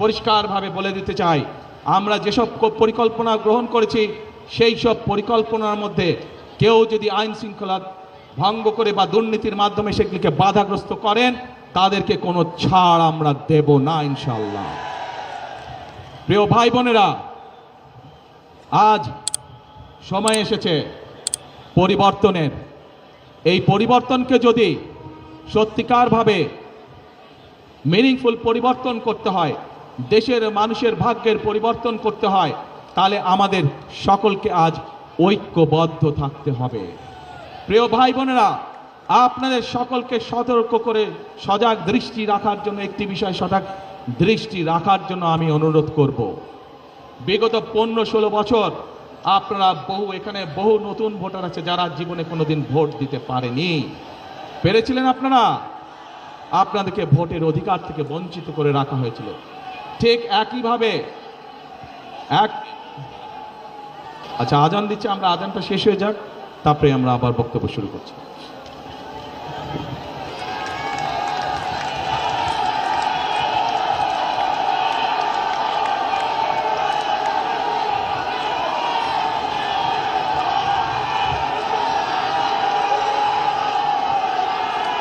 পরিষ্কারভাবে বলে দিতে চাই, আমরা যেসব পরিকল্পনা গ্রহণ করেছি সেই সব পরিকল্পনার মধ্যে কেউ যদি আইন শৃঙ্খলা ভঙ্গ করে বা দুর্নীতির মাধ্যমে সেগুলিকে বাধাগ্রস্ত করেন, তাদেরকে কোনো ছাড় আমরা দেব না ইনশাআল্লাহ। প্রিয় ভাই বোনেরা, আজ সময় এসেছে পরিবর্তনের। এই পরিবর্তনকে যদি সত্যিকারভাবে মিনিংফুল পরিবর্তন করতে হয়, দেশের মানুষের ভাগ্যের পরিবর্তন করতে হয়, তাহলে আমাদের সকলকে আজ ঐক্যবদ্ধ থাকতে হবে। প্রিয় ভাই বোনেরা, আপনাদের সকলকে সতর্ক করে সজাগ দৃষ্টি রাখার জন্য, একটি বিষয় সজাগ দৃষ্টি রাখার জন্য আমি অনুরোধ করব। বিগত 15-16 বছর আপনারা এখানে বহু নতুন ভোটার আছে যারা জীবনে কোনোদিন ভোট দিতে পারেনি। পেরেছিলেন আপনারা? আপনাদেরকে ভোটের অধিকার থেকে বঞ্চিত করে রাখা হয়েছিল। ঠিক একইভাবে আচ্ছা, আজান দিচ্ছে, আমরা আজানটা শেষ হয়ে যাক, তারপরে আমরা আবার বক্তব্য শুরু করছি।